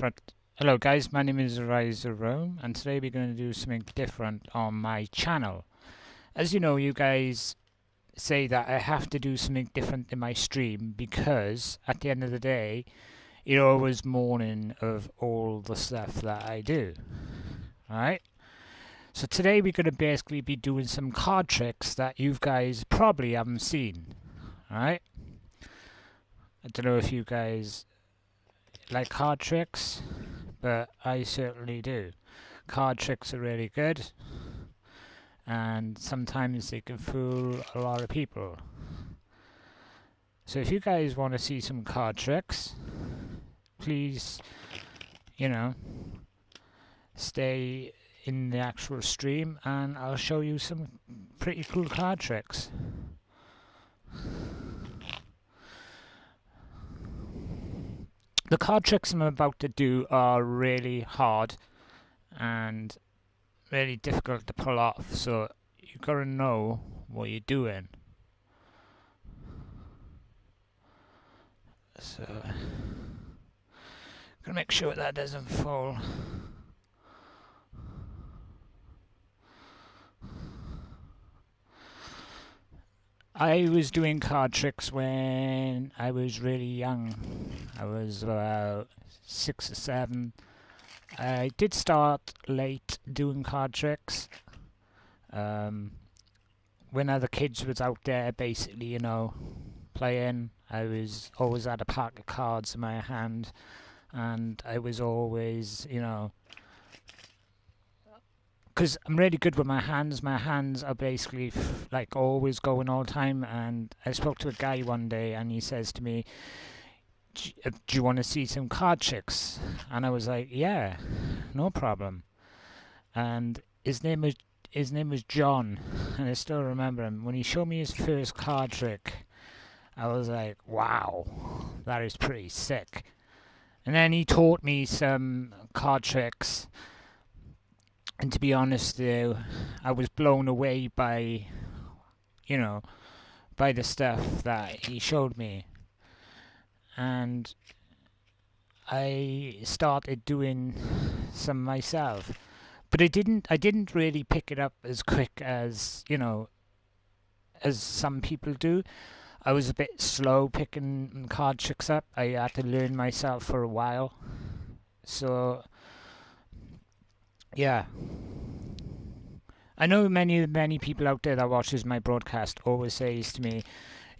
different. Hello guys, my name is Riser Rome and today we're going to do something different on my channel. As you know, you guys say that I have to do something different in my stream because at the end of the day, you're always mourning of all the stuff that I do. Alright? So today we're going to basically be doing some card tricks that you guys probably haven't seen. Alright? I don't know if you guys like card tricks, but I certainly do. Card tricks are really good, and sometimes they can fool a lot of people. So if you guys want to see some card tricks, please, stay in the actual stream and I'll show you some pretty cool card tricks. The card tricks I'm about to do are really hard and really difficult to pull off, so you gotta know what you're doing. So, gotta make sure that doesn't fall. I was doing card tricks when I was really young. I was about 6 or 7. I did start late doing card tricks. When other kids was out there basically, playing, I was always had a pack of cards in my hand and I was always, because I'm really good with my hands. My hands are basically like always going all the time. And I spoke to a guy one day, and he says to me, "Do you want to see some card tricks?" And I was like, "Yeah, no problem." And his name was John, and I still remember him. When he showed me his first card trick, I was like, "Wow, that is pretty sick." And then he taught me some card tricks. And to be honest, though, I was blown away by, by the stuff that he showed me. And I started doing some myself. But I didn't really pick it up as quick as, as some people do. I was a bit slow picking card tricks up. I had to learn myself for a while. So, yeah. I know many people out there that watches my broadcast always says to me,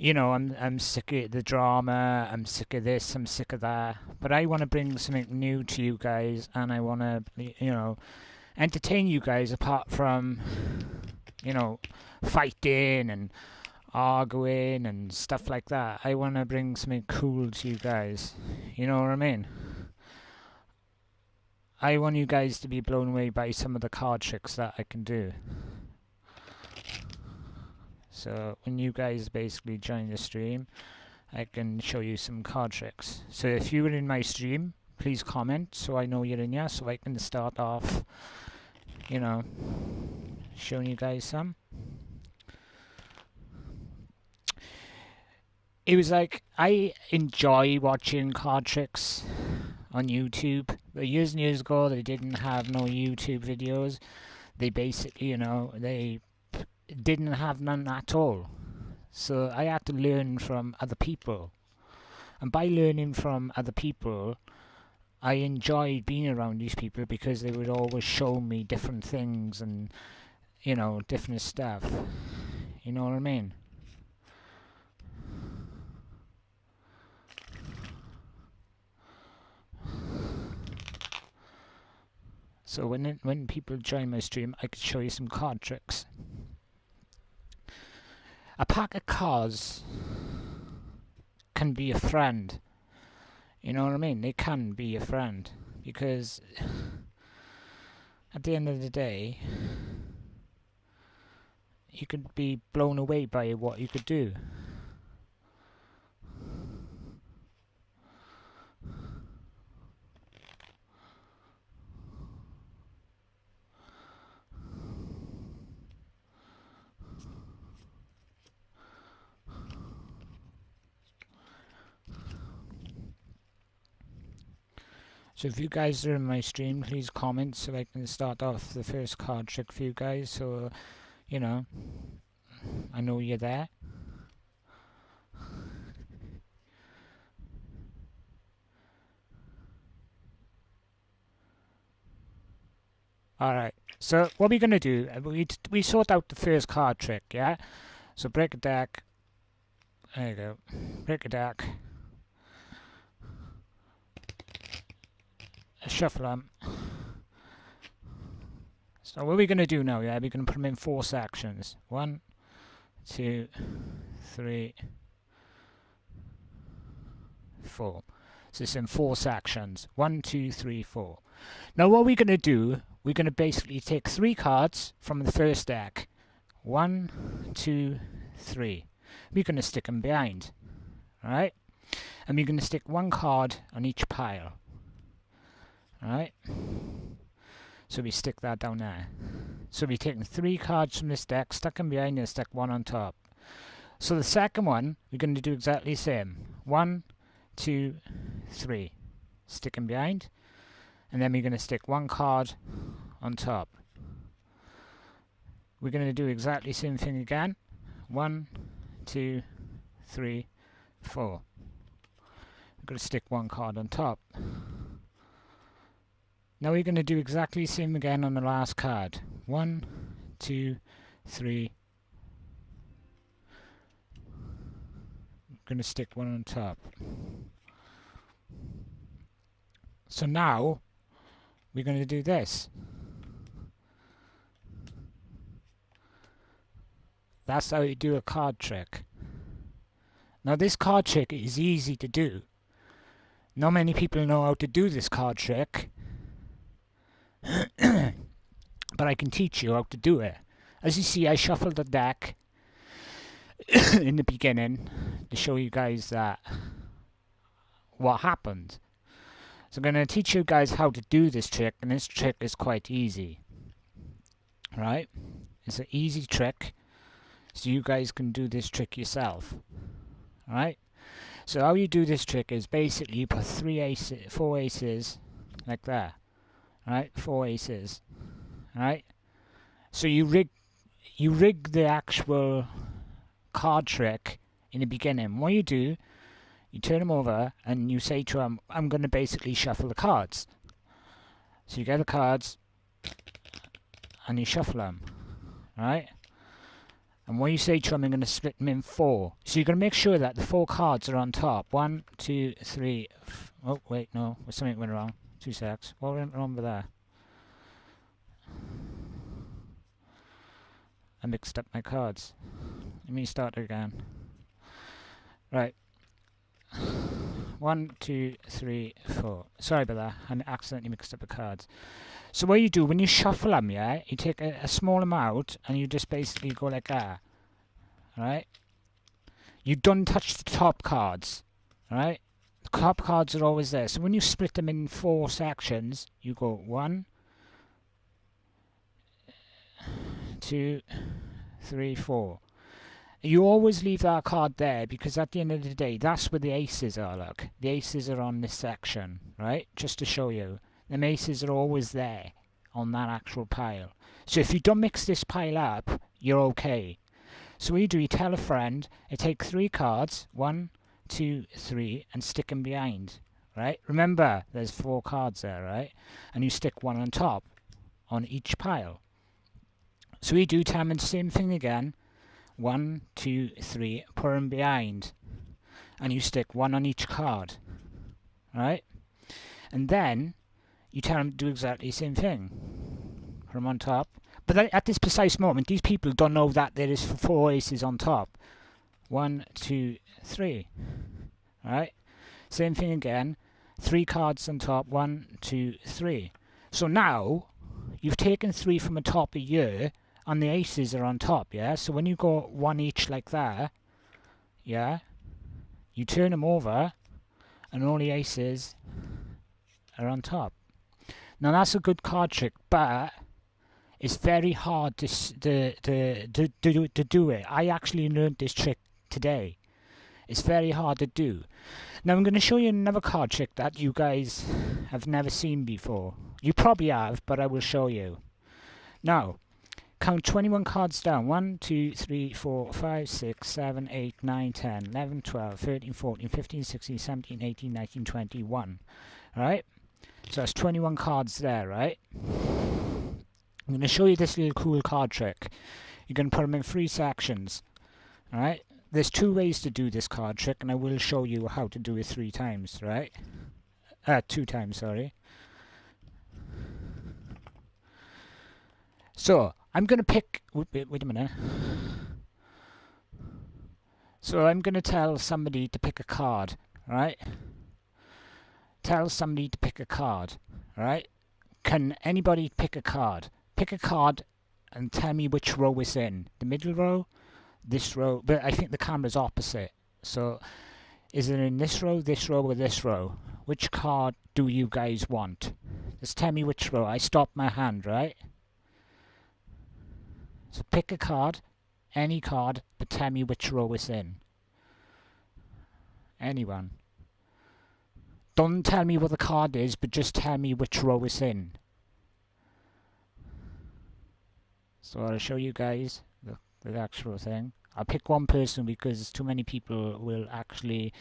I'm sick of the drama, I'm sick of this, I'm sick of that. But I want to bring something new to you guys, and I want to, entertain you guys apart from, fighting and arguing and stuff like that. I want to bring something cool to you guys. You know what I mean? I want you guys to be blown away by some of the card tricks that I can do. So when you guys basically join the stream, I can show you some card tricks. So if you were in my stream, please comment so I know you're in here, so I can start off, showing you guys some. It was like, I enjoy watching card tricks on YouTube. But years and years ago, they didn't have no YouTube videos. They basically, they didn't have none at all. So I had to learn from other people. And by learning from other people, I enjoyed being around these people because they would always show me different things and, different stuff. You know what I mean? So when people join my stream, I could show you some card tricks. A pack of cards can be a friend. You know what I mean? They can be a friend. Because at the end of the day, you could be blown away by what you could do. So if you guys are in my stream, please comment so I can start off the first card trick for you guys, so you know I know you're there. Alright, so what we're going to do, we sort out the first card trick, yeah? So break a deck, there you go, break a deck, shuffle them. So what we're going to do now, yeah, we're going to put them in 4 sections. 1, 2, 3, 4. So it's in 4 sections. 1, 2, 3, 4. Now what we're going to do, we're going to basically take 3 cards from the first deck. 1, 2, 3. We're going to stick them behind. Alright? And we're going to stick 1 card on each pile. Alright? So we stick that down there. So we're taking 3 cards from this deck, stuck them behind and stuck 1 on top. So the second one, we're going to do exactly the same. 1, 2, 3. Stick them behind. And then we're going to stick 1 card on top. We're going to do exactly the same thing again. 1, 2, 3, 4. We're going to stick 1 card on top. Now we're going to do exactly the same again on the last card. 1, 2, 3. We're going to stick 1 on top. So now we're going to do this. That's how you do a card trick. Now this card trick is easy to do. Not many people know how to do this card trick. But I can teach you how to do it. As you see, I shuffled the deck in the beginning to show you guys that what happened. So I'm going to teach you guys how to do this trick, and this trick is quite easy. Right? It's an easy trick, so you guys can do this trick yourself. Right? So how you do this trick is basically you put 4 aces like that. Right? 4 aces. Right? So you rig the actual card trick in the beginning. What you do, you turn them over and you say to them, I'm going to basically shuffle the cards. So you get the cards and you shuffle them. Right? And what you say to them, I'm going to split them in 4. So you're going to make sure that the 4 cards are on top. 1, 2, 3. Oh, wait, no. Something went wrong. 2 secs. What went wrong with that? I mixed up my cards. Let me start again. Right. 1, 2, 3, 4. Sorry about that. I accidentally mixed up the cards. So what you do, when you shuffle them, yeah, you take a small amount and you just basically go like that. Right? You don't touch the top cards. Right? The top cards are always there. So when you split them in 4 sections, you go 1, 2, 3, 4. You always leave that card there because at the end of the day, that's where the aces are, look. The aces are on this section, right? Just to show you. The aces are always there on that actual pile. So if you don't mix this pile up, you're okay. So what you do, you tell a friend, I take 3 cards, 1, 2, 3, and stick them behind, right? Remember, there's 4 cards there, right? And you stick 1 on top on each pile. So we do tell them the same thing again. 1, 2, 3, put them behind. And you stick 1 on each card. Right? And then you tell them to do exactly the same thing. Put them on top. But at this precise moment, these people don't know that there is 4 aces on top. 1, 2, 3. Right? Same thing again. 3 cards on top. 1, 2, 3. So now, you've taken 3 from the top of your, and the aces are on top, yeah? So when you go 1 each like that, yeah, you turn them over, and all the aces are on top. Now that's a good card trick, but it's very hard to do it. I actually learned this trick today. It's very hard to do. Now I'm going to show you another card trick that you guys have never seen before. You probably have, but I will show you. Now, count 21 cards down. 1, 2, 3, 4, 5, 6, 7, 8, 9, 10, 11, 12, 13, 14, 15, 16, 17, 18, 19, 21. Alright? So that's 21 cards there, right? I'm going to show you this little cool card trick. You're going to put them in 3 sections. Alright? There's 2 ways to do this card trick, and I will show you how to do it 3 times, right? 2 times, sorry. So, I'm going to pick... Wait a minute. So, I'm going to tell somebody to pick a card, right? Tell somebody to pick a card, right? Can anybody pick a card? Pick a card and tell me which row it's in. The middle row? This row, but I think the camera's opposite. So, is it in this row, or this row? Which card do you guys want? Just tell me which row. I stopped my hand, right? So pick a card, any card, but tell me which row it's in. Anyone. Don't tell me what the card is, but just tell me which row it's in. So I'll show you guys the actual thing. I'll pick one person because too many people will actually,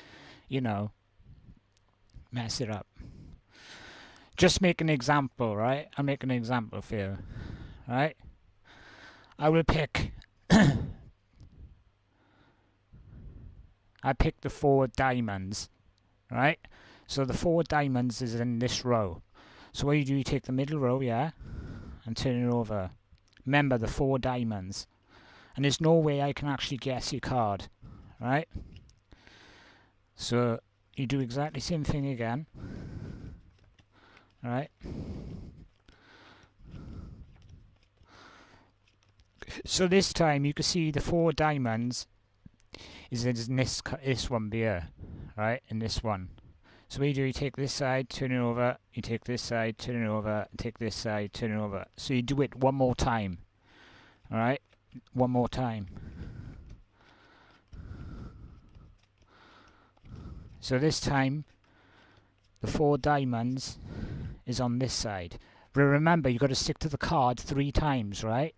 you know, mess it up. Just make an example, right? I'll make an example for you, right? I will pick... I pick the 4 diamonds, right? So the 4 diamonds is in this row. So what you do, you take the middle row, yeah? And turn it over. Remember the 4 diamonds. And there's no way I can actually guess your card, right? So you do exactly the same thing again, right? So this time you can see the 4 diamonds is in this one here, right? In this one. So what you do, you take this side, turn it over, you take this side, turn it over, take this side, turn it over. So you do it one more time, alright? One more time. So this time, the 4 diamonds is on this side. But remember, you've got to stick to the card 3 times, right?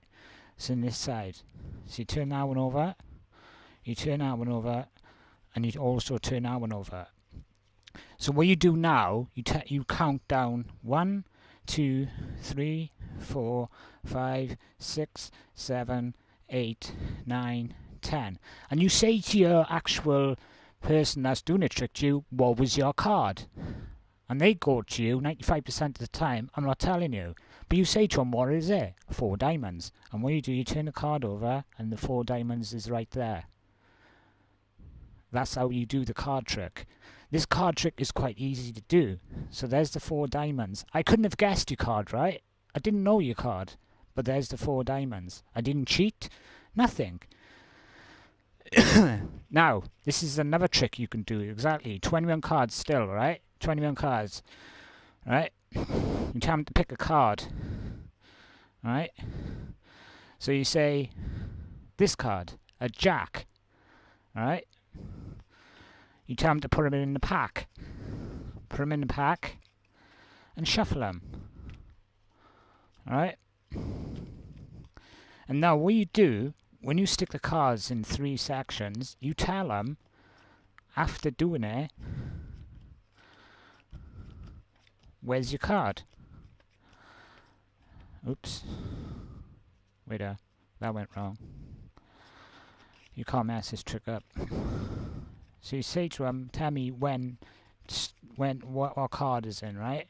It's in this side. So you turn that one over, you turn that one over, and you also turn that one over. So what you do now, you count down 1, 2, 3, 4, 5, 6, 7, 8, 9, 10. And you say to your actual person that's doing a trick to you, what was your card? And they go to you 95% of the time, I'm not telling you. But you say to them, what is it? 4 diamonds. And what you do, you turn the card over, and the 4 diamonds is right there. That's how you do the card trick. This card trick is quite easy to do. So there's the 4 diamonds. I couldn't have guessed your card, right? I didn't know your card. But there's the 4 diamonds. I didn't cheat. Nothing. Now, this is another trick you can do. Exactly. 21 cards still, right? 21 cards. Right? You tell them to pick a card. Right? So you say, this card. A jack. Right? You tell them to put them in the pack. Put them in the pack and shuffle them. Alright? And now what you do, when you stick the cards in 3 sections, you tell them, after doing it, where's your card? Oops. Wait, that went wrong. You can't mess this trick up. So you say to them, tell me what card is in, right?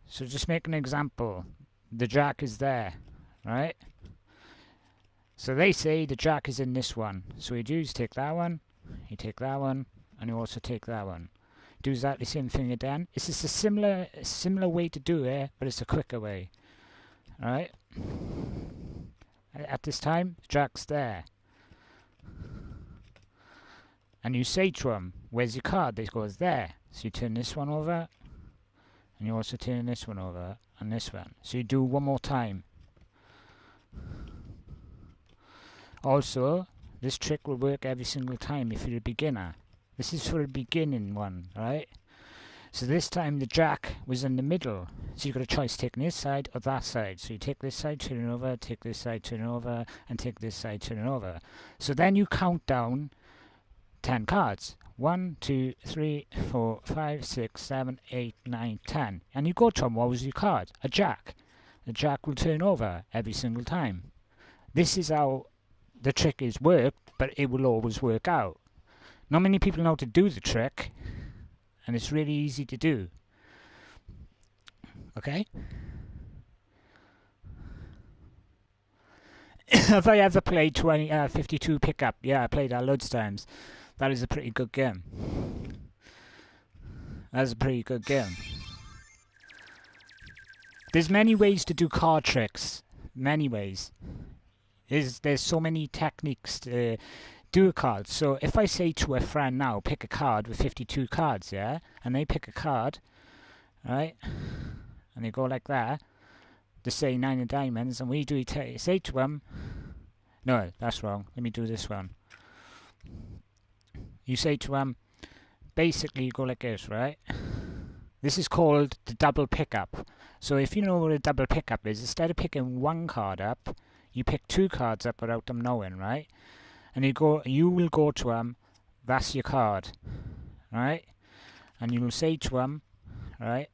So just make an example. The jack is there, right? So they say the jack is in this one. So you do is take that one, you take that one, and you also take that one. Do exactly the same thing again. It's just a similar way to do it, but it's a quicker way. Alright? At this time, jack's there. And you say to them, where's your card? They go, it's there. So you turn this one over, and you also turn this one over, and this one. So you do one more time. Also, This trick will work every single time if you're a beginner. This is for a beginning one, right? So this time the jack was in the middle. So you've got a choice taking this side or that side. So you take this side, turn it over, take this side, turn it over, and take this side, turn it over. So then you count down 10 cards. 1, 2, 3, 4, 5, 6, 7, 8, 9, 10. And you go to them, what was your card? A jack. The jack will turn over every single time. This is how the trick is worked, but it will always work out. Not many people know how to do the trick, and it's really easy to do. Okay? Have I ever played 52 pickup? Yeah, I played that loads of times. That is a pretty good game. That's a pretty good game. There's many ways to do card tricks. Many ways. There's so many techniques to do a card. So if I say to a friend now, pick a card with 52 cards, yeah? And they pick a card, right? And they go like that. They say 9 of diamonds, and we do say to them, no, that's wrong. Let me do this one. You say to them, basically you go like this, right? This is called the double pickup. So if you know what a double pickup is, instead of picking one card up, you pick 2 cards up without them knowing, right? And you will go to them, that's your card, right? And you will say to them, right,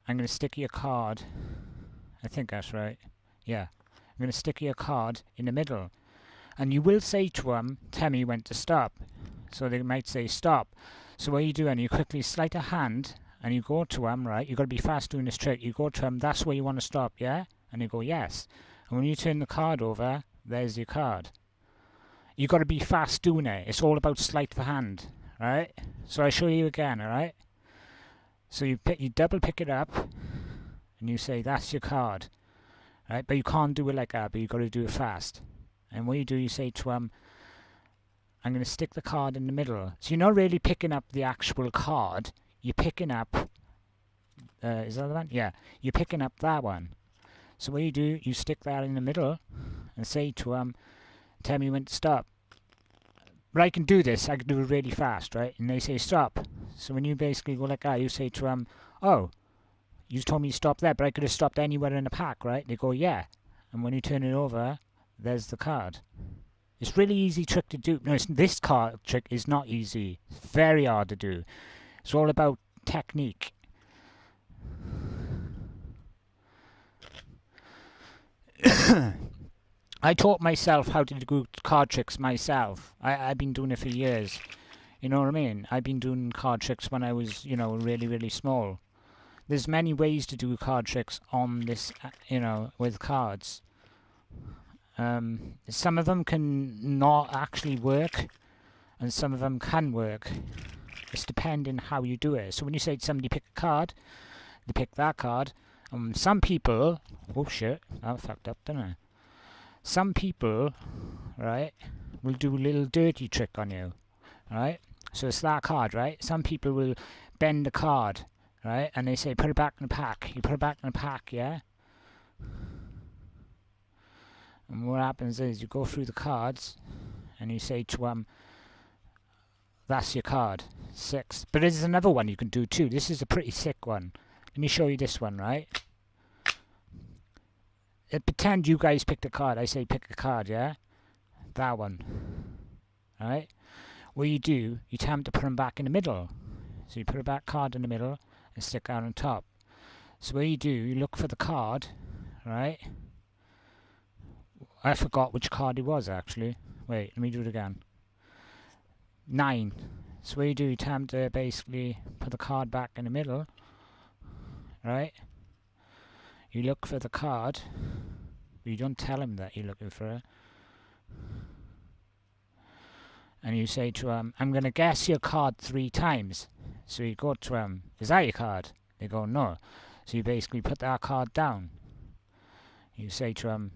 I'm going to stick your card, I think that's right, yeah. I'm going to stick your card in the middle. And you will say to them, tell me when to stop. So they might say stop. So what you do, and you quickly sleight a hand, and you go to them, right? You've got to be fast doing this trick. You go to them, that's where you want to stop, yeah? And you go, yes. And when you turn the card over, there's your card. You've got to be fast doing it. It's all about sleight of hand, right? So I'll show you again, all right? So you double pick it up, and you say, that's your card, right? But you can't do it like that, but you've got to do it fast. And what you do, you say to them, I'm going to stick the card in the middle. So you're not really picking up the actual card. You're picking up, is that the one? Yeah, you're picking up that one. So what you do, you stick that in the middle and say to them, tell me when to stop. But I can do this, I can do it really fast, right? And they say stop. So when you basically go like that, you say to them, oh, you told me to stop there, but I could have stopped anywhere in the pack, right? They go, yeah. And when you turn it over, there's the card. It's really easy trick to do. No, this card trick is not easy. It's very hard to do. It's all about technique. I taught myself how to do card tricks myself. I've been doing it for years. You know what I mean? I've been doing card tricks when I was, really, really small. There's many ways to do card tricks on this, with cards. Some of them can not actually work, and some of them can work. It's depending how you do it. So when you say to somebody pick a card, they pick that card. Some people, oh shit, I fucked up, didn't I? Some people, right, will do a little dirty trick on you, right? So it's that card, right? Some people will bend the card, right? And they say put it back in the pack. You put it back in the pack, yeah? And what happens is you go through the cards and you say to them, that's your card, 6. But there's another one you can do too. This is a pretty sick one. Let me show you this one, right? Pretend you guys picked a card. I say pick a card, yeah? That one. Right? What you do, you tell them to put them back in the middle. So you put a back card in the middle and stick that on top. So what you do, you look for the card, right? I forgot which card it was, actually. Wait, let me do it again. 9. So what you do, you tell them to basically put the card back in the middle, right? You look for the card, but you don't tell him that you're looking for it. And you say to him, I'm going to guess your card 3 times. So you go to him, is that your card? They go, no. So you basically put that card down. You say to him,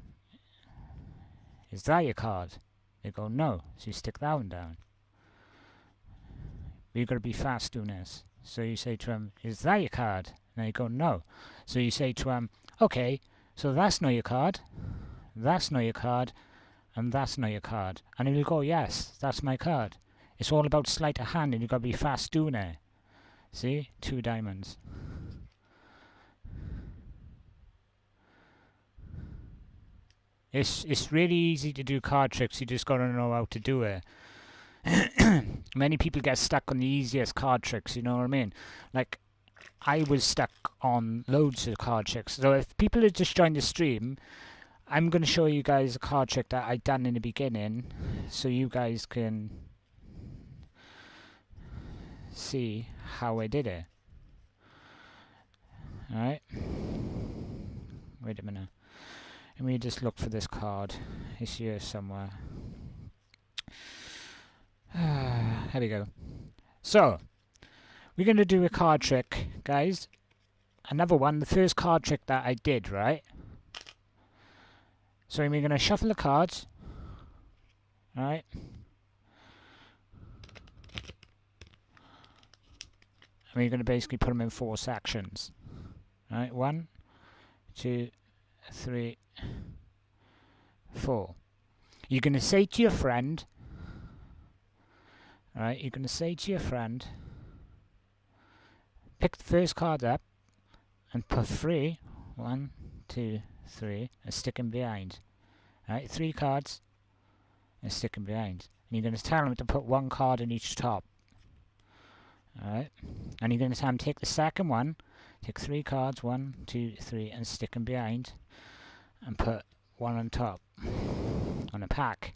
is that your card? They go, no. So you stick that one down. But you've got to be fast doing this. So you say to him, is that your card? And they go, no. So you say to him, okay, so that's not your card. That's not your card. and that's not your card. And he'll go, yes, that's my card. It's all about sleight of hand, and you've got to be fast doing it. See? 2 diamonds. It's really easy to do card tricks, you just got to know how to do it. Many people get stuck on the easiest card tricks, you know what I mean? Like, I was stuck on loads of card tricks. So if people have just joined the stream, I'm going to show you guys a card trick that I done in the beginning, so you guys can see how I did it. Alright. Wait a minute. Let me just look for this card. It's here somewhere. Here we go. So, we're going to do a card trick, guys. Another one, the first card trick that I did, right? So we're going to shuffle the cards. Alright. And we're going to basically put them in 4 sections. Alright, 1, 2, 3, 4. You're going to say to your friend, alright, you're going to say to your friend, pick the first card up and put 3, 1, 2, 3, and stick them behind. Alright, 3 cards and stick them behind. And you're going to tell them to put 1 card in each top. Alright, and you're going to tell them take the second one, take 3 cards, 1, 2, 3, and stick them behind, and put 1 on top on a pack.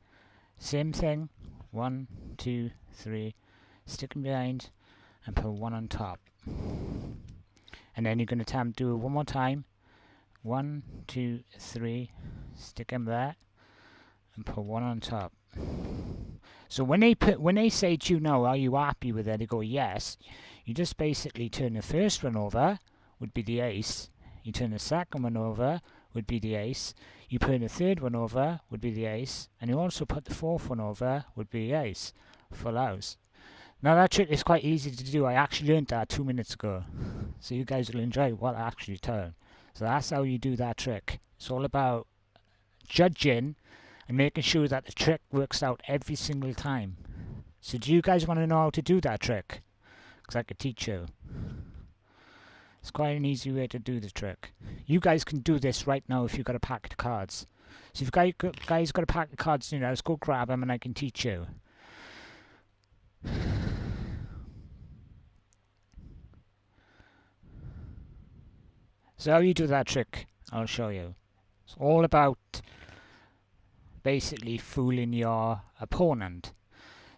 Same thing, 1, 2, 3, stick them behind, and put 1 on top. And then you're going to tell them to do it one more time. 1, 2, 3, stick them there, and put 1 on top. So when they say to you now, are you happy with it? They go yes. You just basically turn the first one over, would be the ace. You turn the second one over, would be the ace. You turn the third one over, would be the ace. And you also put the fourth one over, would be the ace. Full house. Now that trick is quite easy to do. I actually learned that 2 minutes ago. So you guys will enjoy what I actually tell. So that's how you do that trick. It's all about judging and making sure that the trick works out every single time. So do you guys want to know how to do that trick? Because I could teach you. It's quite an easy way to do the trick. You guys can do this right now if you've got a pack of cards. So if you guys got a pack of cards in your house, go grab them and I can teach you. So how you do that trick, I'll show you. It's all about basically fooling your opponent.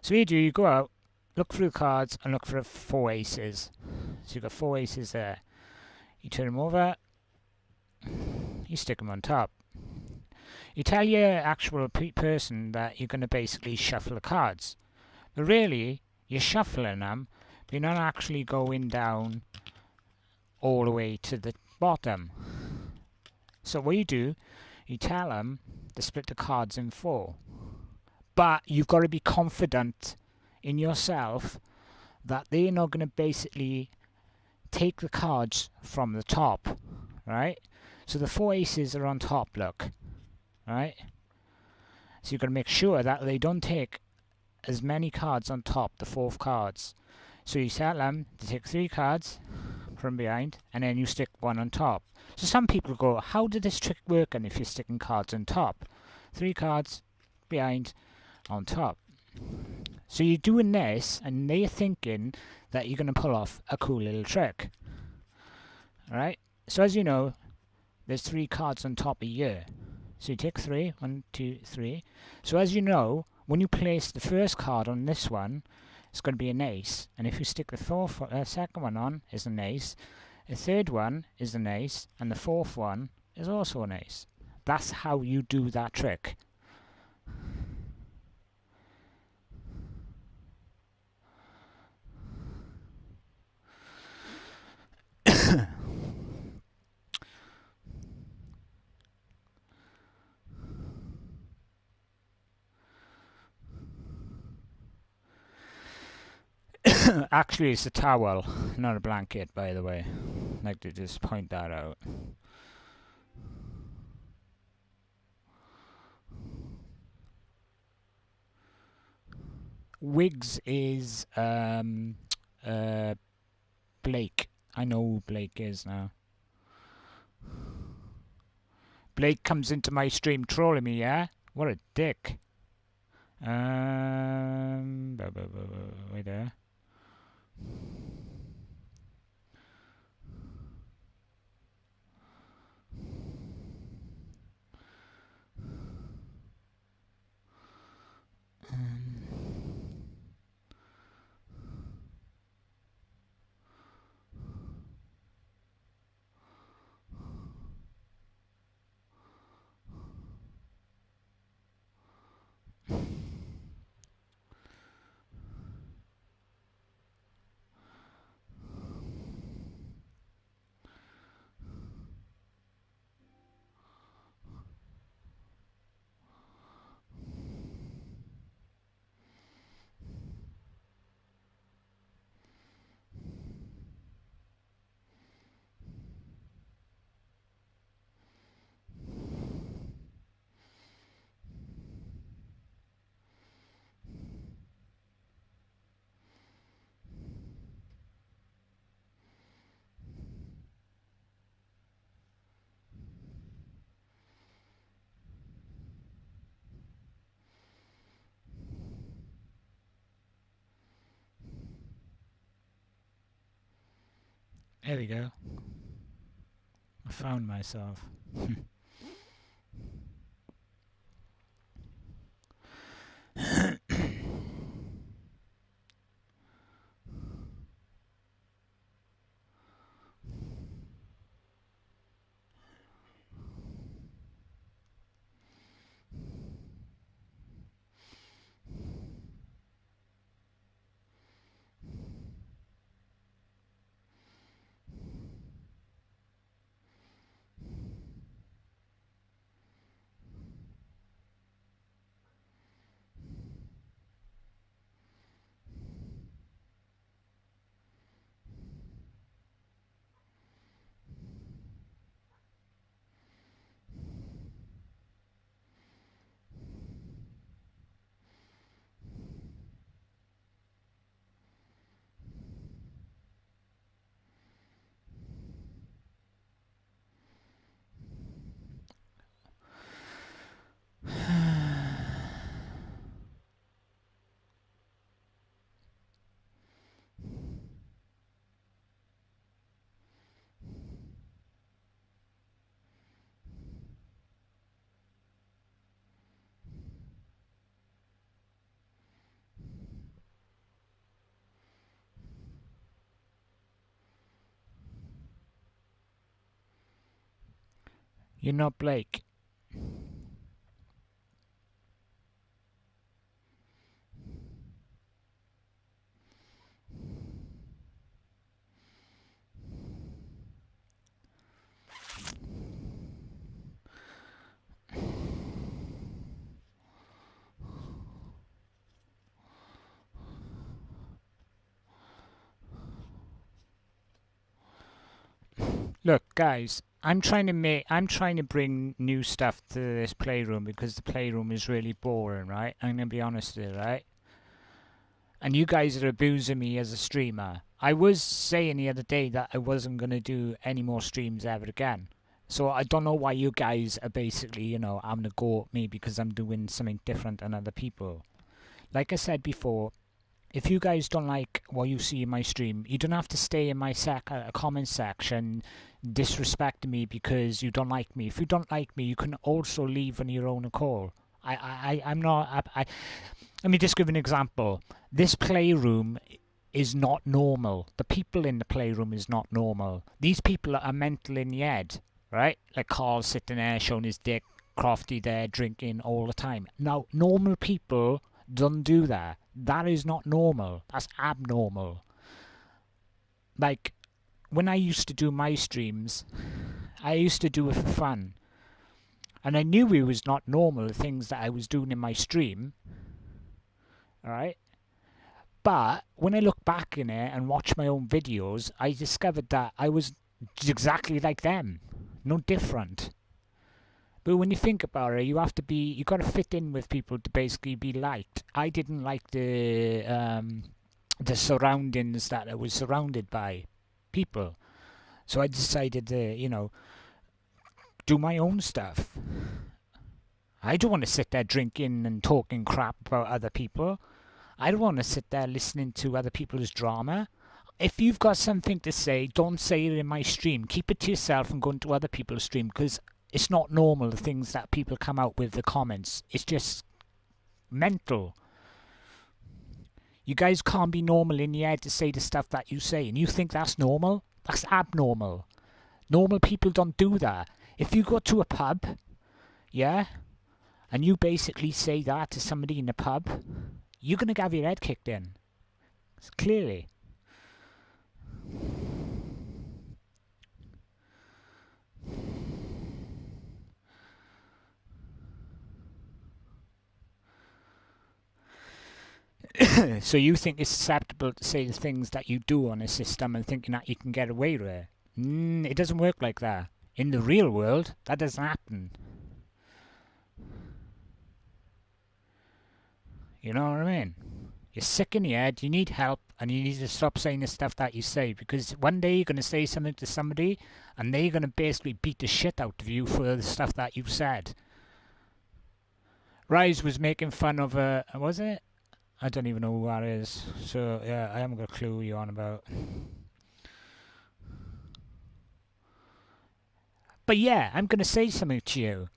So what you go out, look through the cards and look for 4 aces. So you've got 4 aces there. You turn them over, you stick them on top. You tell your actual person that you're going to basically shuffle the cards. But really, you're shuffling them, but you're not actually going down all the way to the bottom. So what you do, you tell them to split the cards in 4. But you've got to be confident in yourself that they're not going to basically take the cards from the top, right? So the 4 aces are on top, look, right? So you've got to make sure that they don't take as many cards on top, the 4 cards. So you tell them to take 3 cards from behind, and then you stick 1 on top. So some people go, how did this trick work? And if you're sticking cards on top, 3 cards behind, on top. So you're doing this, and they're thinking that you're going to pull off a cool little trick. Alright? So as you know, there's 3 cards on top a year. So you take 3, 1, 2, 3. So as you know, when you place the first card on this one, it's going to be an ace. And if you stick the second one on, is an ace. The third one is an ace. And the fourth one is also an ace. That's how you do that trick. Actually, it's a towel, not a blanket, by the way. I'd like to just point that out. Wiggs is Blake. I know who Blake is now. Blake comes into my stream trolling me, yeah? What a dick. Wait there. There we go. I found myself. You're not Blake. Look, guys, I'm trying to bring new stuff to this playroom because the playroom is really boring, right? I'm gonna be honest with you, right? And you guys are abusing me as a streamer. I was saying the other day that I wasn't gonna do any more streams ever again. So I don't know why you guys are basically, having to go at me because I'm doing something different than other people. Like I said before, if you guys don't like what you see in my stream, you don't have to stay in my comment section disrespecting me because you don't like me. If you don't like me, you can also leave on your own accord. I'm not. Let me just give an example. This playroom is not normal. The people in the playroom is not normal. These people are mental in the head, right? Like Carl sitting there showing his dick, Crofty there drinking all the time. Now, normal people don't do that. That is not normal. That's abnormal. Like, when I used to do my streams, I used to do it for fun. And I knew it was not normal, the things that I was doing in my stream. Alright? But when I look back in it and watch my own videos, I discovered that I was exactly like them. No different. But when you think about it, you got to fit in with people to basically be liked. I didn't like the surroundings that I was surrounded by, people. So I decided to, do my own stuff. I don't want to sit there drinking and talking crap about other people. I don't want to sit there listening to other people's drama. If you've got something to say, don't say it in my stream. Keep it to yourself and go into other people's stream, because it's not normal, the things that people come out with, the comments. It's just mental. You guys can't be normal in your head to say the stuff that you say, and you think that's normal? That's abnormal. Normal people don't do that. If you go to a pub, yeah, and you basically say that to somebody in a pub, you're going to have your head kicked in. Clearly. So you think it's acceptable to say the things that you do on a system and thinking that you can get away with it? It doesn't work like that. In the real world, that doesn't happen. You know what I mean? You're sick in your head, you need help, and you need to stop saying the stuff that you say, because one day you're going to say something to somebody and they're going to basically beat the shit out of you for the stuff that you said. Rise was making fun of, was it? I don't even know who that is. So, yeah, I haven't got a clue who you're on about. But yeah, I'm going to say something to you.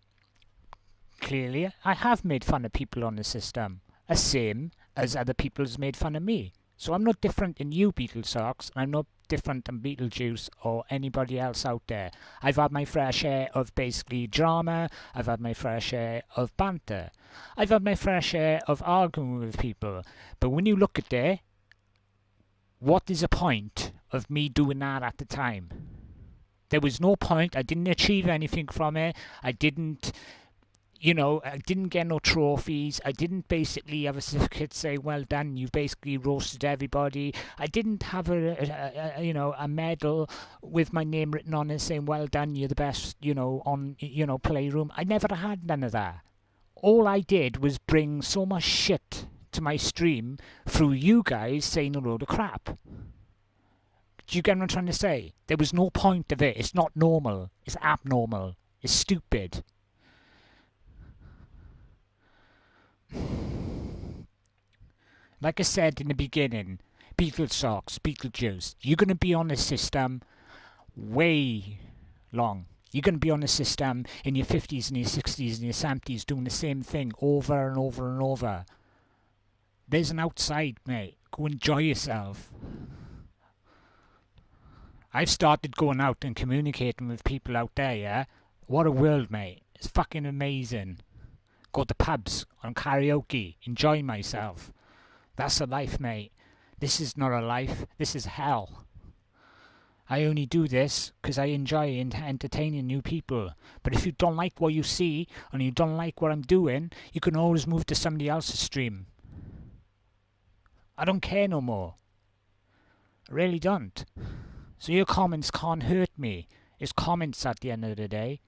Clearly, I have made fun of people on the system, the same as other people's made fun of me. So I'm not different than you, Beetlesocks. I'm not different than Beetlejuice or anybody else out there. I've had my fair share of basically drama. I've had my fair share of banter. I've had my fair share of arguing with people. But when you look at it, what is the point of me doing that at the time? There was no point. I didn't achieve anything from it. I didn't get no trophies. I didn't basically have a certificate say, well done, you basically roasted everybody. I didn't have a medal with my name written on it saying, well done, you're the best, on, Playroom. I never had none of that. All I did was bring so much shit to my stream through you guys saying a load of crap. Do you get what I'm trying to say? There was no point of it. It's not normal. It's abnormal. It's stupid. Like I said in the beginning, Beetlesocks, Beetlejuice, you're going to be on the system way long. You're going to be on the system in your 50s and your 60s and your 70s doing the same thing over and over and over. There's an outside, mate. Go enjoy yourself. I've started going out and communicating with people out there, yeah? What a world, mate. It's fucking amazing. Go to pubs, on karaoke, enjoy myself. That's a life, mate. This is not a life. This is hell. I only do this because I enjoy entertaining new people. But if you don't like what you see and you don't like what I'm doing, you can always move to somebody else's stream. I don't care no more. I really don't. So your comments can't hurt me. It's comments at the end of the day.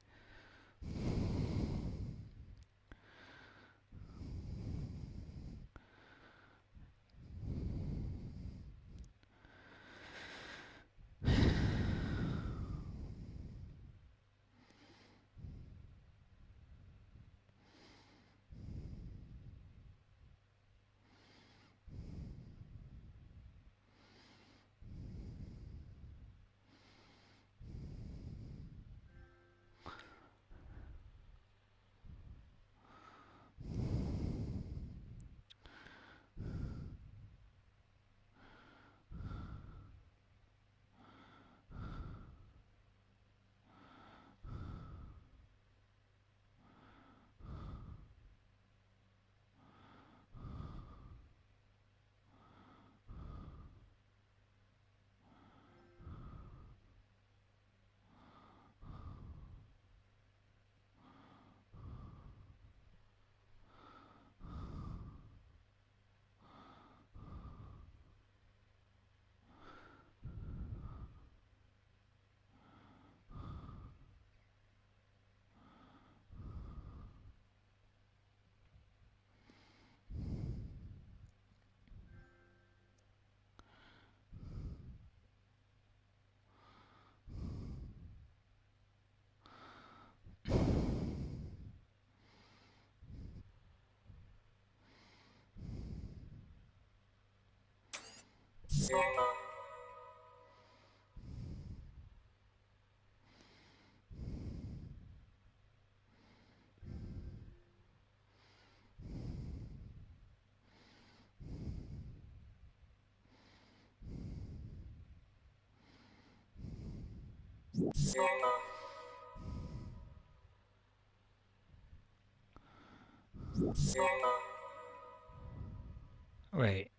Wait.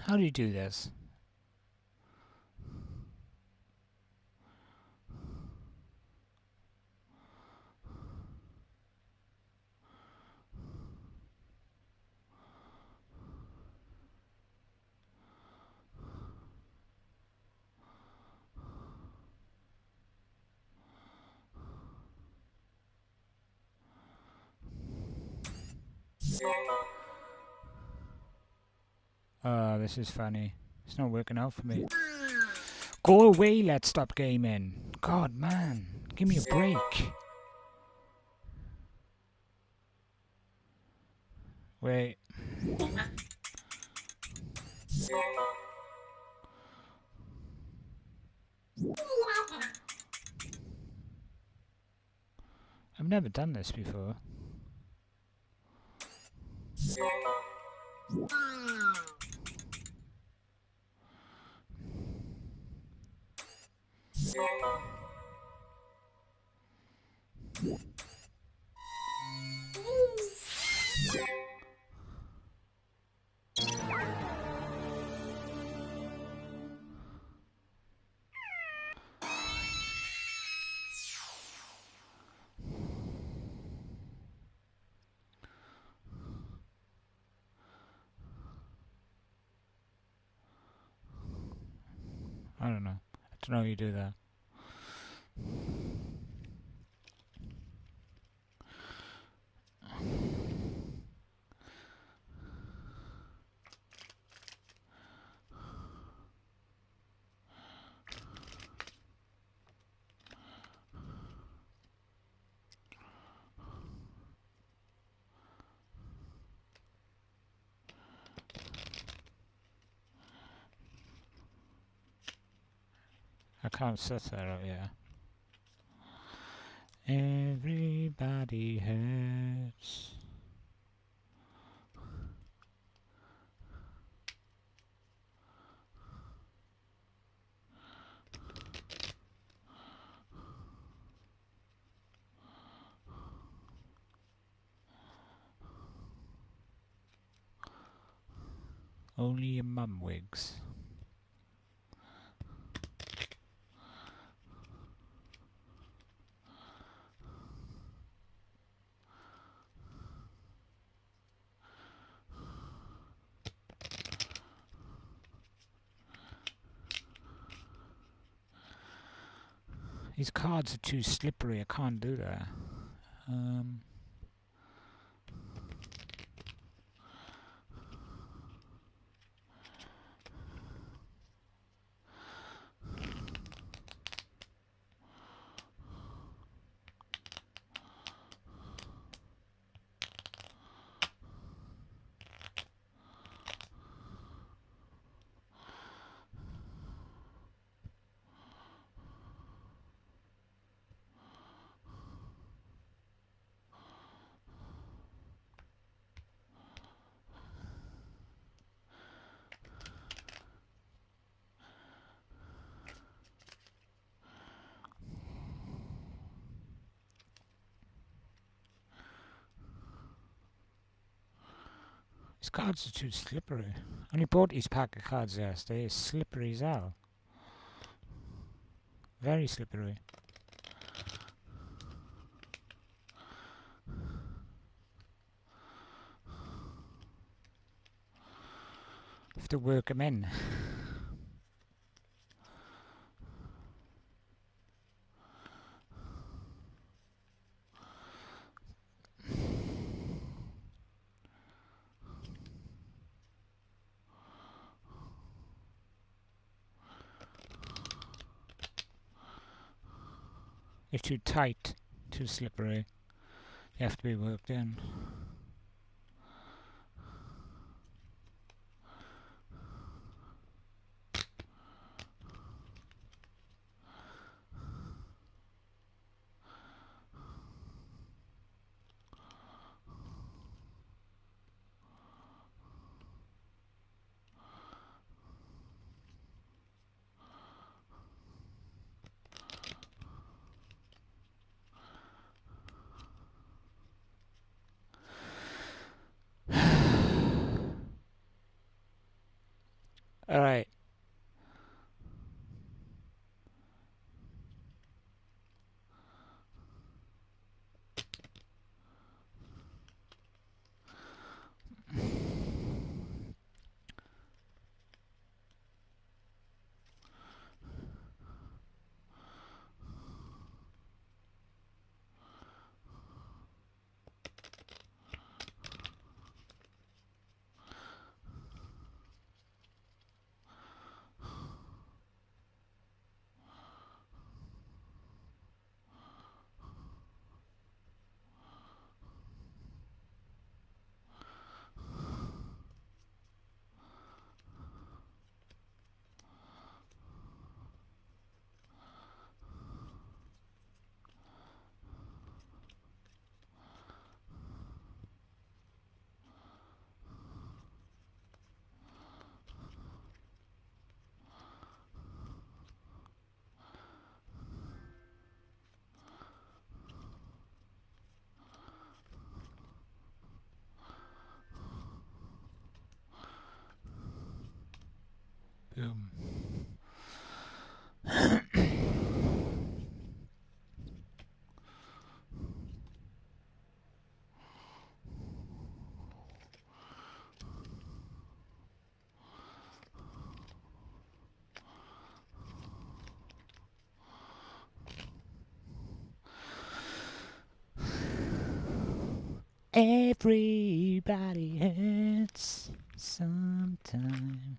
How do you do this? Oh, this is funny. It's not working out for me. Go away, let's stop gaming. God, man. Give me a break. Wait. I've never done this before. I don't know. I don't know how you do that. I can't set that up yet. Everybody hurts. Only your mum wigs. These cards are too slippery, I can't do that. These cards are too slippery. I only bought these pack of cards yesterday. It's slippery as hell. Very slippery. Have to work them in. They're too tight, too slippery. They have to be worked in. Alright. Boom. Everybody hurts sometime.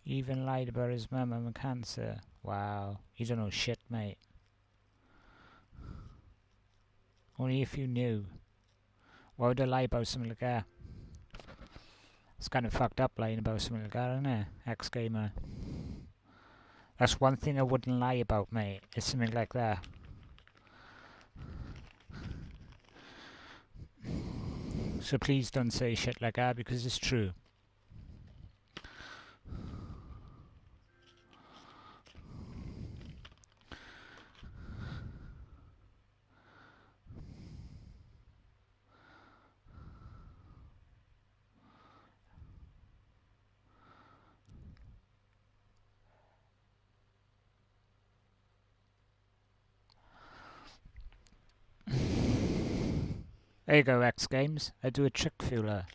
He even lied about his mum having cancer. Wow, you don't know shit, mate. Only if you knew. Why would I lie about something like that? It's kind of fucked up lying about something like that, isn't it? Ex-gamer. That's one thing I wouldn't lie about, mate. It's something like that. So please don't say shit like that because it's true. There you go, X Games. I do a trick fueler.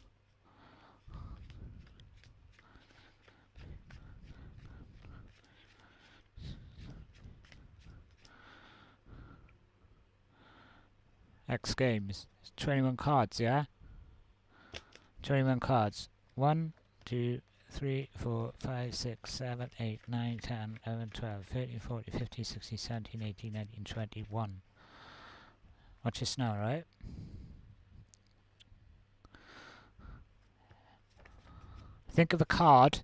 X Games. It's 21 cards, yeah? 21 cards. 1, 2, 3, 4, 5, 6, 7, 8, 9, 10, 11, 12, 13, 14, 15, 16, 17, 18, 19, 21. Watch this now, right? Think of a card.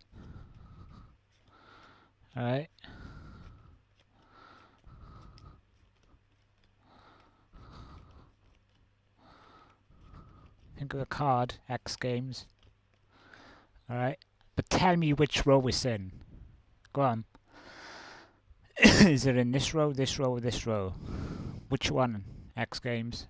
Alright? Think of a card, X Games. Alright? But tell me which row it's in. Go on. Is it in this row, or this row? Which one, X Games?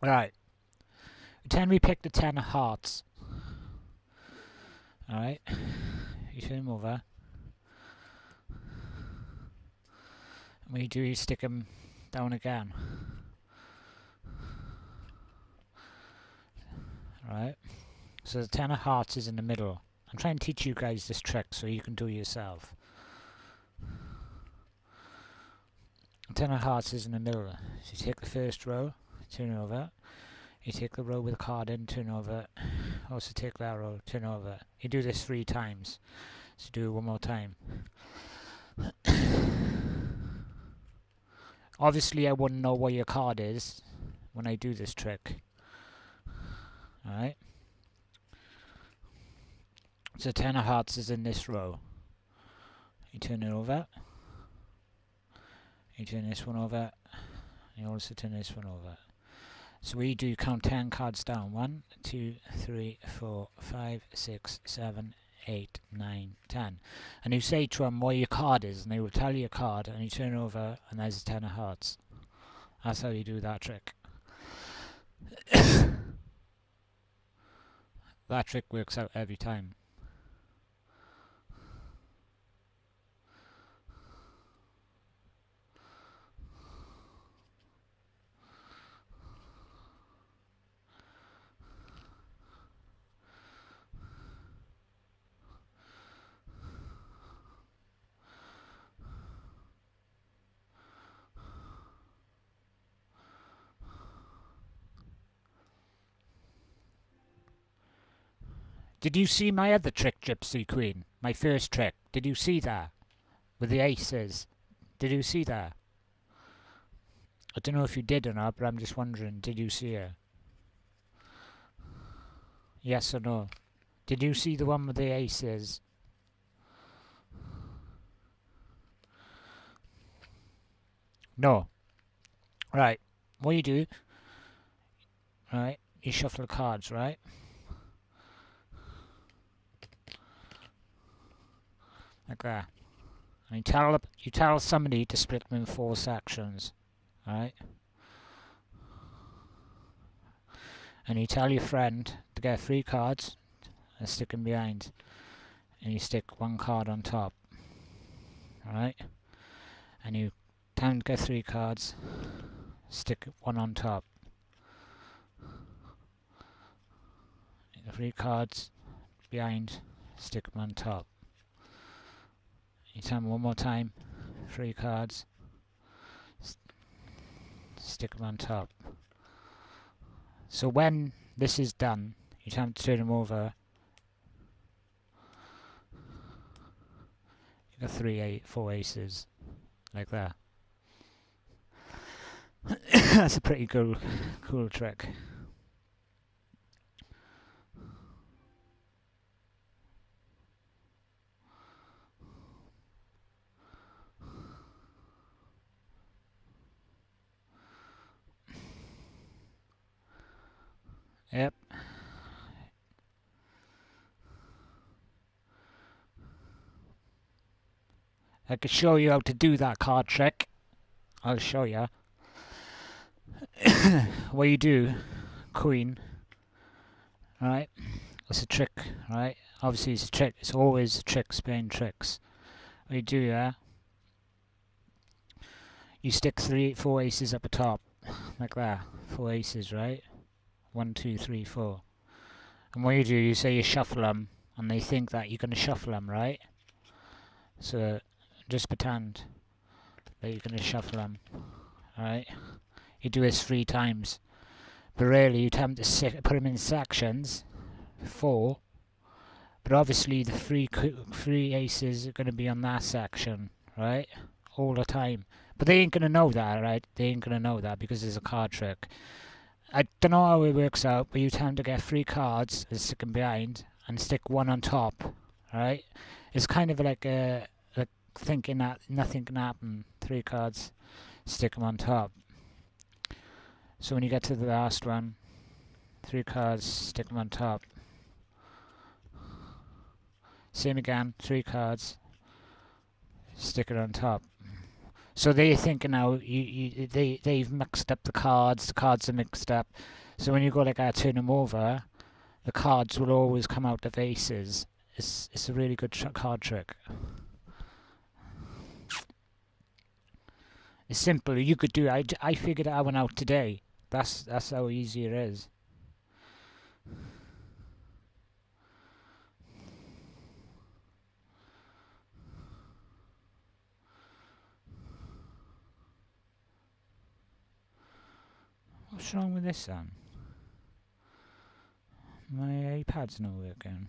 Right. Pretend we pick the 10 of hearts. Alright. You turn them over. And what you stick them down again. Right. So the 10 of hearts is in the middle. I'm trying to teach you guys this trick so you can do it yourself. 10 of hearts is in the middle. So you take the first row, turn it over. You take the row with the card in, turn over. Also take that row, turn over. You do this 3 times. So do it one more time. Obviously I wouldn't know what your card is when I do this trick. Alright. So 10 of hearts is in this row. You turn it over. You turn this one over. You also turn this one over. So what you do, you count 10 cards down. 1, 2, 3, 4, 5, 6, 7, 8, 9, 10. And you say to them what your card is, and they will tell you your card, and you turn over, and there's a 10 of hearts. That's how you do that trick. That trick works out every time. Did you see my other trick, Gypsy Queen? My first trick. Did you see that? With the aces. Did you see that? I don't know if you did or not, but I'm just wondering, did you see it? Yes or no? Did you see the one with the aces? No. Right. What you do, right, you shuffle the cards, right? Like that. And you tell somebody to split them in 4 sections. Alright? And you tell your friend to get 3 cards and stick them behind. And you stick 1 card on top. Alright? And you tell them to get 3 cards, stick 1 on top. 3 cards behind, stick them on top. You tell them one more time, 3 cards, stick them on top. So when this is done, you tell them to turn them over. You got 4 aces, like that. That's a pretty cool trick. Yep. I could show you how to do that card trick. I'll show you. What you do, Queen, right? It's a trick, right? Obviously it's a trick. It's always tricks being tricks. What you do, yeah? You stick 4 aces up the top, like that. 4 aces, right? 1, 2, 3, 4. And what you do, you say you shuffle them, and they think that you're going to shuffle them, right? So just pretend that you're going to shuffle them, alright? You do this 3 times, but really you tell them to put them in sections, 4. But obviously the 3 aces are going to be on that section, right? All the time. But they ain't going to know that, right? They ain't going to know that because it's a card trick. I don't know how it works out, but you tell them to get 3 cards and stick them behind and stick 1 on top, right? It's kind of like thinking that nothing can happen. 3 cards, stick them on top. So when you get to the last one, 3 cards, stick them on top. Same again, 3 cards, stick it on top. So they're thinking now they've mixed up the cards are mixed up. So when you go like I turn them over, the cards will always come out of aces. It's a really good card trick. It's simple. You could do it. I figured that one out today. That's how easy it is. What's wrong with this then? My iPad's not working.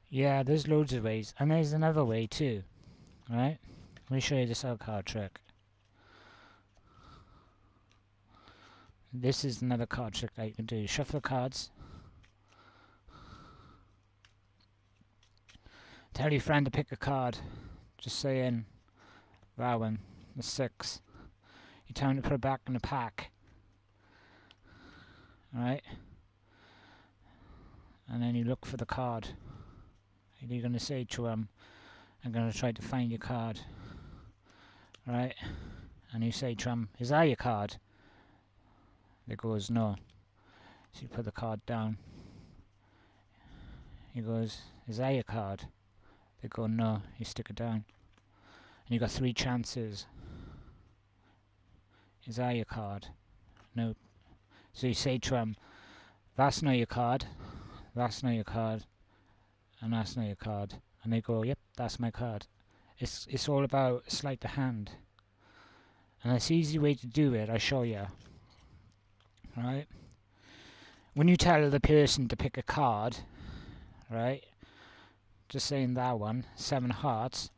Yeah, there's loads of ways. And there's another way too. Right? Let me show you this other card trick. This is another card trick that you can do. Shuffle the cards. Tell your friend to pick a card. Just saying that one, the 6. You tell him to put it back in the pack. Right? And then you look for the card. You're going to say to him, I'm going to try to find your card. Right? And you say to him, is that your card? He goes, no. So you put the card down. He goes, is that your card? They go, no. You stick it down. And you got 3 chances. Is that your card? No. So you say to him, that's not your card. That's not your card. And that's not your card. And they go, yep, that's my card. It's all about sleight of hand. And it's an easy way to do it, I show you. Right? When you tell the person to pick a card, right? Just saying that one, 7 hearts,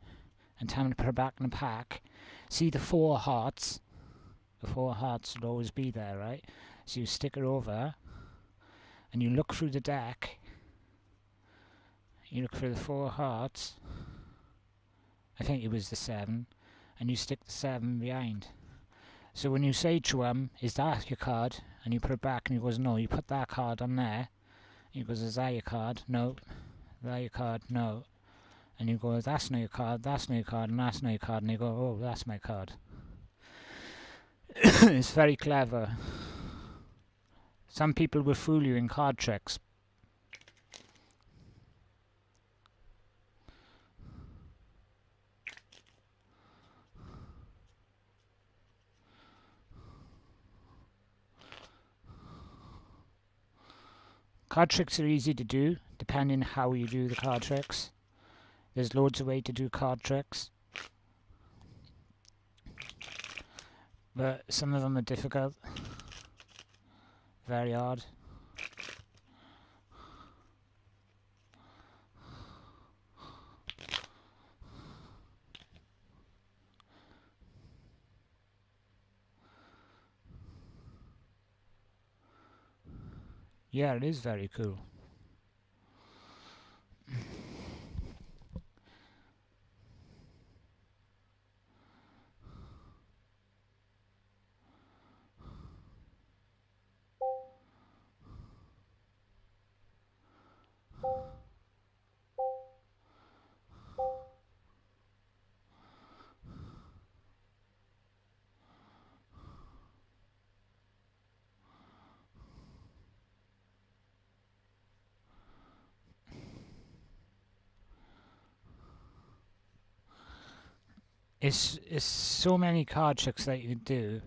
and tell them to put it back in the pack. See the 4 hearts? The 4 hearts will always be there, right? So you stick it over, and you look through the deck. You look for the 4 hearts. I think it was the 7, and you stick the 7 behind. So when you say to him, is that your card? And you put it back, and he goes, no, you put that card on there. He goes, is that your card? No. Is that your card? No. And you go, that's not your card, that's not your card, and that's not your card. And you go, oh, that's my card. It's very clever. Some people will fool you in card tricks. Card tricks are easy to do, depending how you do the card tricks. There's loads of ways to do card tricks. But some of them are difficult. Very hard. Yeah, it is very cool. It's so many card tricks that you can do,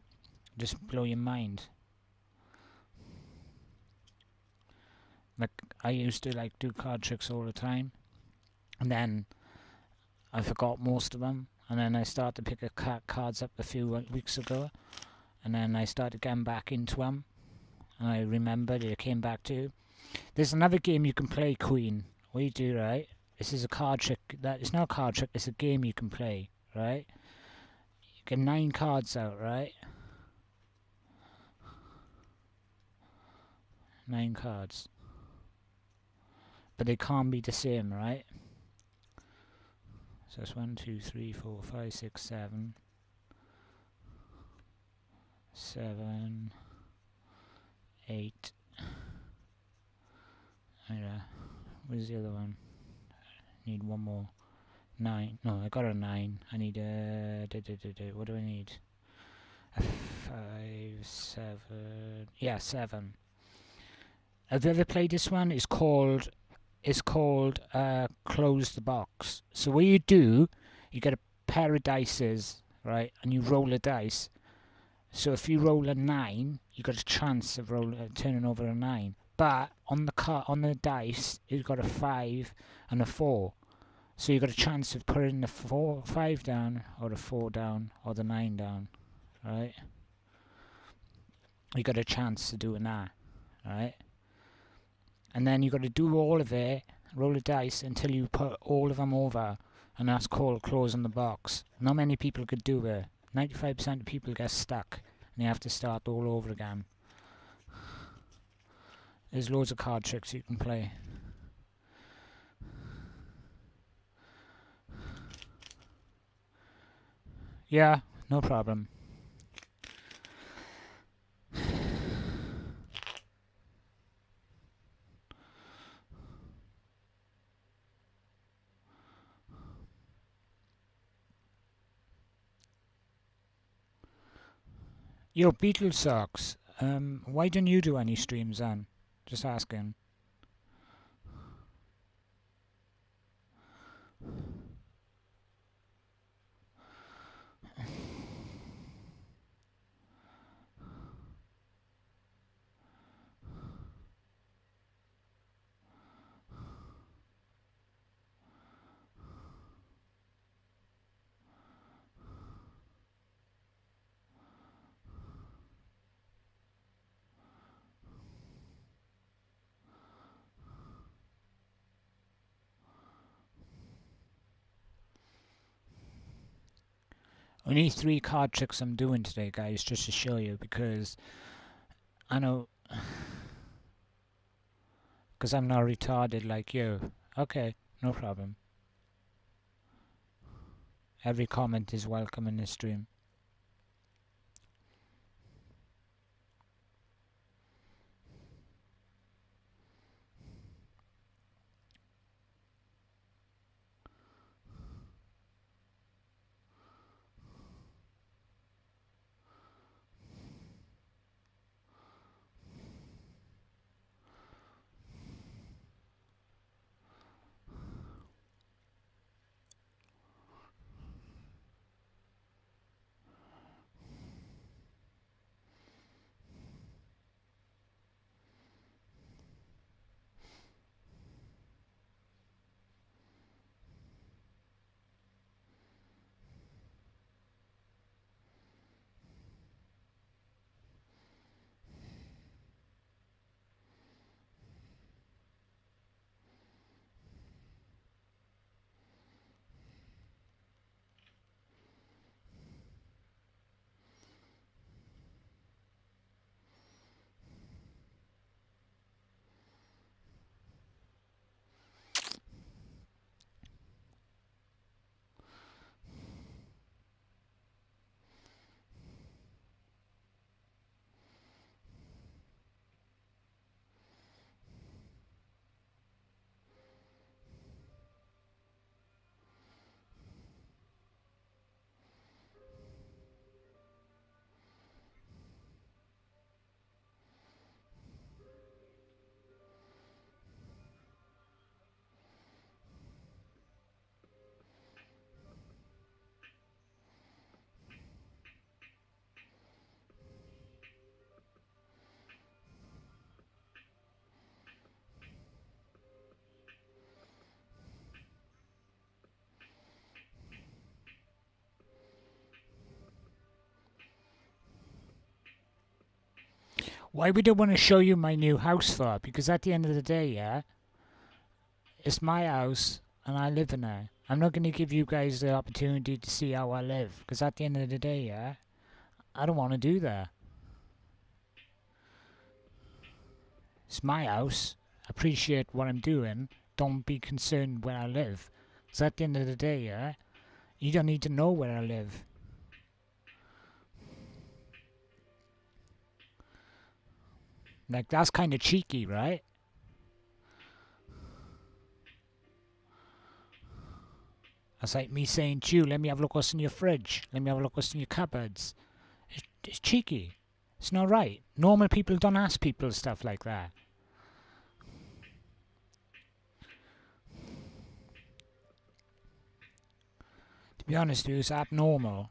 just blow your mind. Like I used to like do card tricks all the time, and then I forgot most of them, and then I started to pick cards up a few weeks ago, and then I started getting back into them, and I remembered it came back to. There's another game you can play, Queen. What you do, right? This is a card trick. It's not a card trick. It's a game you can play, right? You get 9 cards out, right? 9 cards, but they can't be the same, right? So it's 1, 2, 3, 4, 5, 6, 7, 7, 8. Where's the other one? Need one more. 9. No, I got a 9. I need a... what do I need? A 5, 7... Yeah, 7. Have you ever played this one? It's called Close the Box. So what you do, you get a pair of dices, right, and you roll a dice. So if you roll a 9, you got a chance of turning over a 9. But on the dice, you've got a 5 and a 4. So you've got a chance of putting the 5 down, or the 4 down, or the 9 down, right? You got a chance of doing that, right? And then you got to do all of it, roll the dice until you put all of them over, and that's called closing the box. Not many people could do it. 95% of people get stuck, and you have to start all over again. There's loads of card tricks you can play. Yeah, no problem. Yo, Beatles Socks, why don't you do any streams then? Just asking. Only 3 card tricks I'm doing today, guys, just to show you, because I know, because I'm not retarded like you. Okay, no problem. Every comment is welcome in this stream. Why we don't want to show you my new house for? Because at the end of the day, yeah, it's my house and I live in it. I'm not going to give you guys the opportunity to see how I live, because at the end of the day, yeah, I don't want to do that. It's my house. Appreciate what I'm doing. Don't be concerned where I live. Because at the end of the day, yeah, you don't need to know where I live. Like, that's kind of cheeky, right? That's like me saying to you, let me have a look what's in your fridge. Let me have a look what's in your cupboards. It's cheeky. It's not right. Normal people don't ask people stuff like that. To be honest with you, it's abnormal.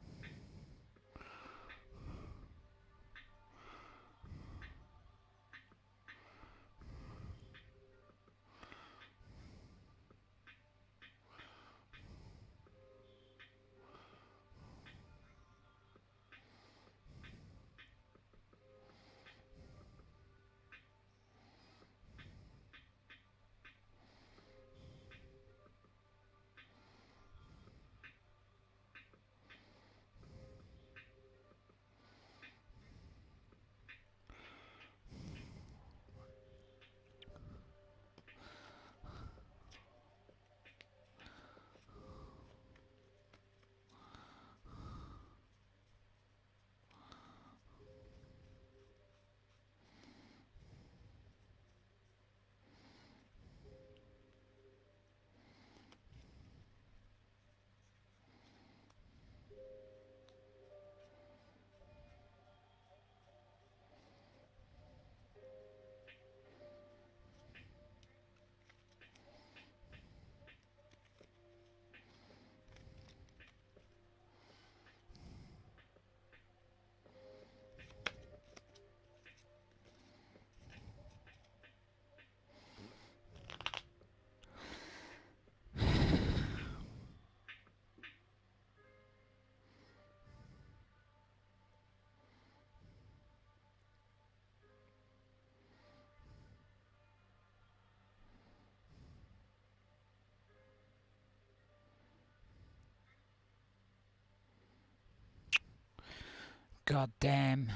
God damn.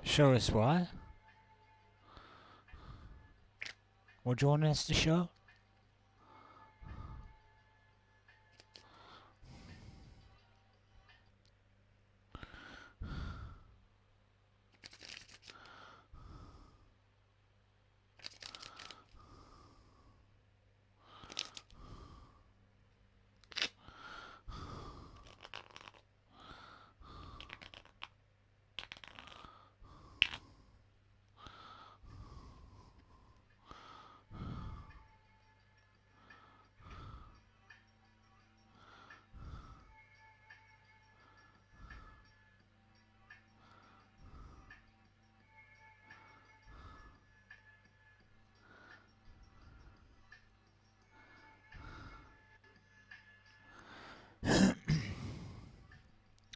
Show us what? What do you want us to show?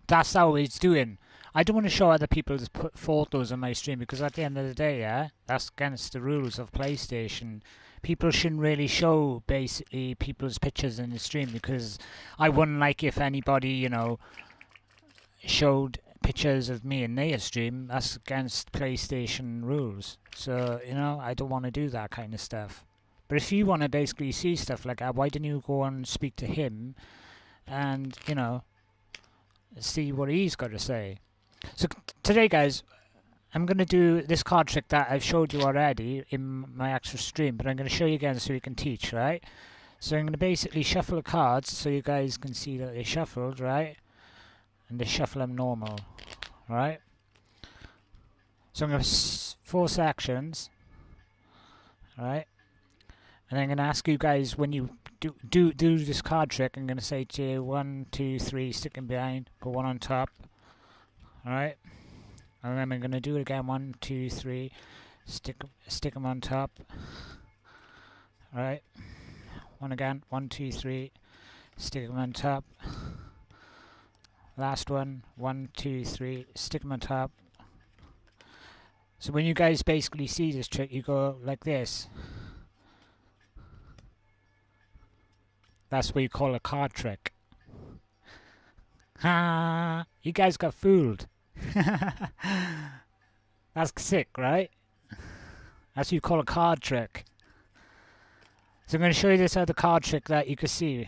That's how it's doing. I don't want to show other people's photos on my stream because at the end of the day, yeah, that's against the rules of PlayStation. People shouldn't really show basically people's pictures in the stream because I wouldn't like if anybody, you know, showed pictures of me in their stream. That's against PlayStation rules. So, you know, I don't want to do that kind of stuff. But if you want to basically see stuff like that, why didn't you go and speak to him and, you know, see what he's got to say? So today, guys, I'm going to do this card trick that I've showed you already in my actual stream, but I'm going to show you again so you can teach, right? So I'm going to basically shuffle the cards so you guys can see that they're shuffled, right? And they shuffle them normal, right? So I'm going to have 4 sections, right? And I'm going to ask you guys when you do this card trick. I'm going to say to you 1, 2, 3, stick them behind, put one on top, all right? And then I'm going to do it again. 1, 2, 3, stick them on top, all right? One again. 1, 2, 3, stick them on top. Last one. 1, 2, 3, stick them on top. So when you guys basically see this trick, you go like this. That's what you call a card trick. Ha! You guys got fooled. That's sick, right? That's what you call a card trick. So I'm going to show you this other card trick that you can see.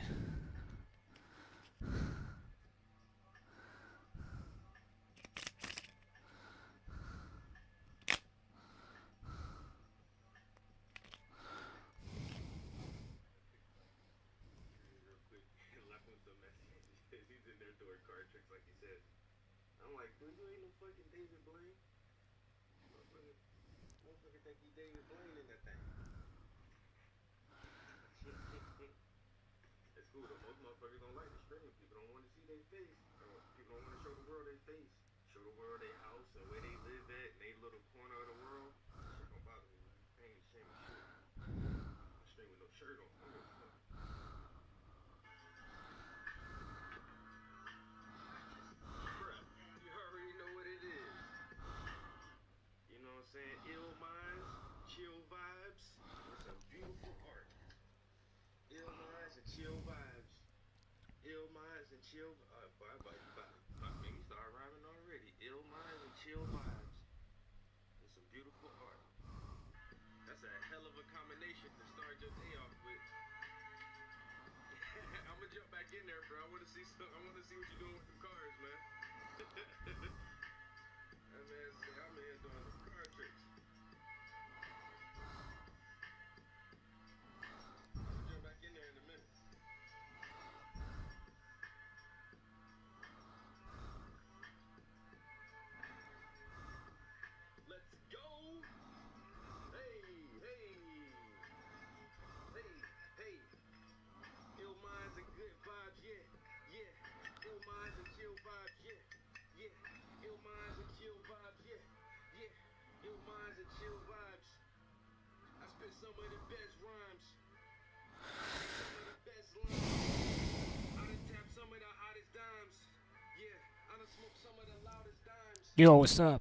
Yo, what's up?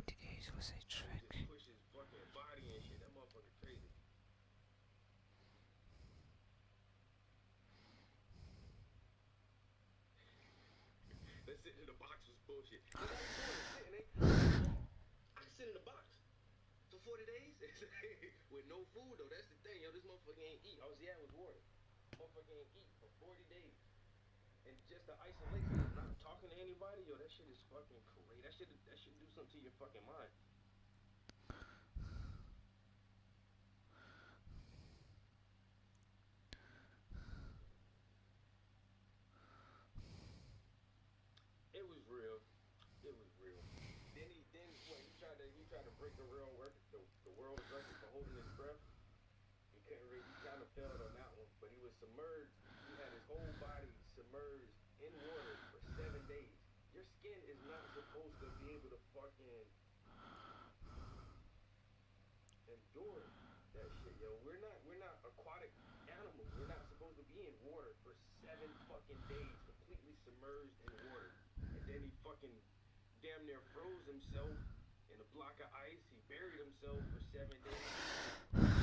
Today's was a trick. Bullshit. Cause how you doing? It's sitting, ain't? I can sit in a box for 40 days with no food though. That's the thing, yo. This motherfucker ain't eat. All he had was water. Motherfucker ain't eat for 40 days. And just the isolation of not talking to anybody, yo, that shit is fucking crazy. That should do something to your fucking mind. It was real. It was real. Then what? He tried to break the world's record for holding his breath. He couldn't. He kind of failed on that one, but he was submerged. He had his whole body submerged in water for 7 days. Your skin is not supposed to be able to fucking endure that shit, yo. We're not aquatic animals. We're not supposed to be in water for 7 fucking days, completely submerged in water. And then he fucking damn near froze himself in a block of ice. He buried himself for 7 days.